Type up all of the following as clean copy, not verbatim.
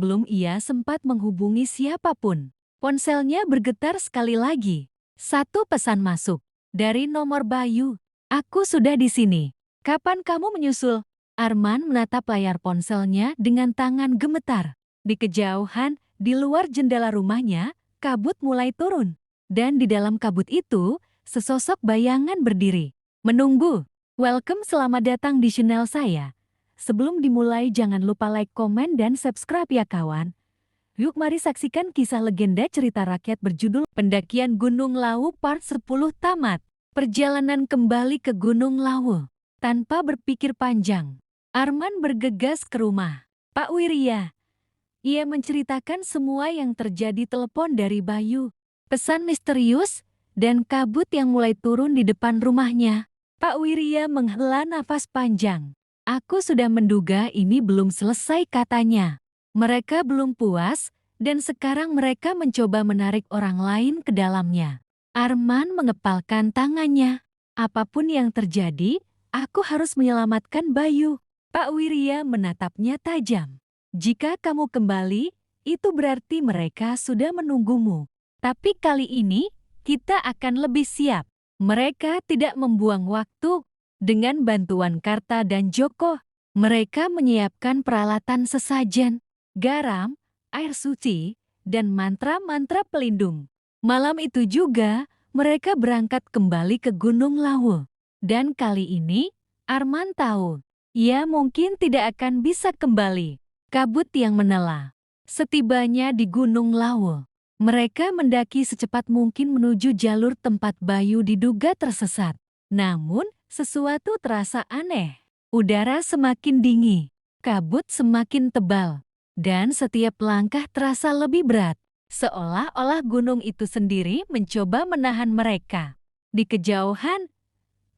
Belum ia sempat menghubungi siapapun. Ponselnya bergetar sekali lagi. Satu pesan masuk. Dari nomor Bayu. Aku sudah di sini. Kapan kamu menyusul? Arman menatap layar ponselnya dengan tangan gemetar. Di kejauhan, di luar jendela rumahnya, kabut mulai turun. Dan di dalam kabut itu, sesosok bayangan berdiri. Menunggu. Welcome, selamat datang di channel saya. Sebelum dimulai jangan lupa like, komen, dan subscribe ya kawan. Yuk mari saksikan kisah legenda cerita rakyat berjudul Pendakian Gunung Lawu Part 10 tamat. Perjalanan kembali ke Gunung Lawu. Tanpa berpikir panjang, Arman bergegas ke rumah Pak Wirya. Ia menceritakan semua yang terjadi. Telepon dari Bayu, pesan misterius, dan kabut yang mulai turun di depan rumahnya. Pak Wirya menghela nafas panjang. Aku sudah menduga ini belum selesai, katanya. Mereka belum puas, dan sekarang mereka mencoba menarik orang lain ke dalamnya. Arman mengepalkan tangannya. Apapun yang terjadi, aku harus menyelamatkan Bayu. Pak Wirya menatapnya tajam. Jika kamu kembali, itu berarti mereka sudah menunggumu. Tapi kali ini, kita akan lebih siap. Mereka tidak membuang waktu. Dengan bantuan Karta dan Joko, mereka menyiapkan peralatan sesajen, garam, air suci, dan mantra-mantra pelindung. Malam itu juga, mereka berangkat kembali ke Gunung Lawu. Dan kali ini, Arman tahu, ia mungkin tidak akan bisa kembali. Kabut yang menela. Setibanya di Gunung Lawu, mereka mendaki secepat mungkin menuju jalur tempat Bayu diduga tersesat. Namun, sesuatu terasa aneh. Udara semakin dingin, kabut semakin tebal, dan setiap langkah terasa lebih berat. Seolah-olah gunung itu sendiri mencoba menahan mereka. Di kejauhan,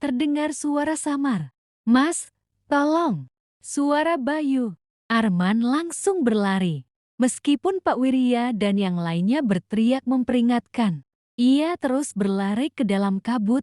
terdengar suara samar. "Mas, tolong!" Suara Bayu. Arman langsung berlari. Meskipun Pak Wirya dan yang lainnya berteriak memperingatkan, ia terus berlari ke dalam kabut,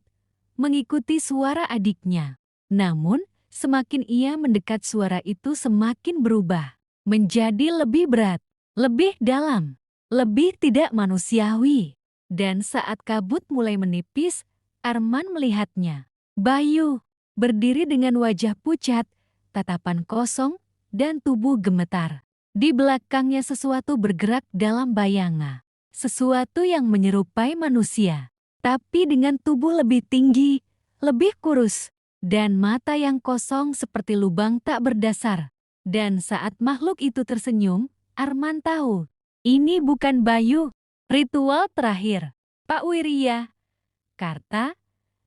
mengikuti suara adiknya. Namun, semakin ia mendekat suara itu semakin berubah. Menjadi lebih berat, lebih dalam, lebih tidak manusiawi. Dan saat kabut mulai menipis, Arman melihatnya. Bayu, berdiri dengan wajah pucat, tatapan kosong, dan tubuh gemetar. Di belakangnya sesuatu bergerak dalam bayangan. Sesuatu yang menyerupai manusia, tapi dengan tubuh lebih tinggi, lebih kurus, dan mata yang kosong seperti lubang tak berdasar. Dan saat makhluk itu tersenyum, Arman tahu, ini bukan Bayu. Ritual terakhir. Pak Wirya, Karta,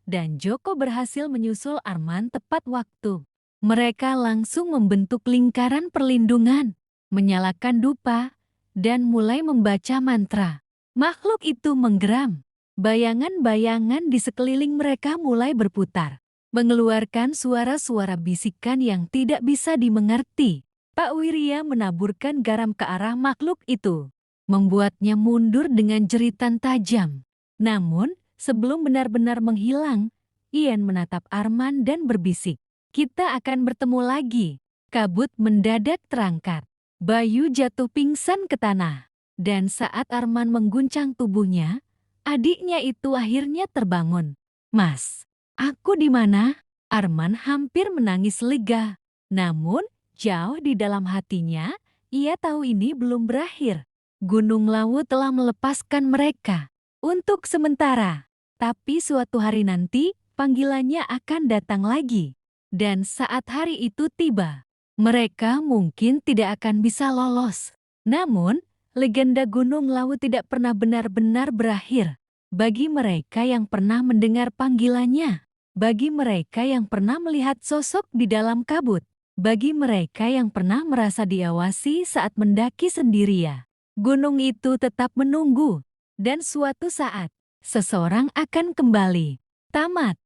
dan Joko berhasil menyusul Arman tepat waktu. Mereka langsung membentuk lingkaran perlindungan, menyalakan dupa, dan mulai membaca mantra. Makhluk itu menggeram. Bayangan-bayangan di sekeliling mereka mulai berputar, mengeluarkan suara-suara bisikan yang tidak bisa dimengerti. Pak Wirya menaburkan garam ke arah makhluk itu, membuatnya mundur dengan jeritan tajam. Namun, sebelum benar-benar menghilang, Ian menatap Arman dan berbisik, "Kita akan bertemu lagi." Kabut mendadak terangkat. Bayu jatuh pingsan ke tanah. Dan saat Arman mengguncang tubuhnya, adiknya itu akhirnya terbangun. "Mas, aku di mana?" Arman hampir menangis lega. Namun, jauh di dalam hatinya, ia tahu ini belum berakhir. Gunung Lawu telah melepaskan mereka. Untuk sementara. Tapi suatu hari nanti, panggilannya akan datang lagi. Dan saat hari itu tiba, mereka mungkin tidak akan bisa lolos. Namun, legenda Gunung Lawu tidak pernah benar-benar berakhir. Bagi mereka yang pernah mendengar panggilannya, bagi mereka yang pernah melihat sosok di dalam kabut, bagi mereka yang pernah merasa diawasi saat mendaki sendirian, gunung itu tetap menunggu. Dan suatu saat, seseorang akan kembali. Tamat.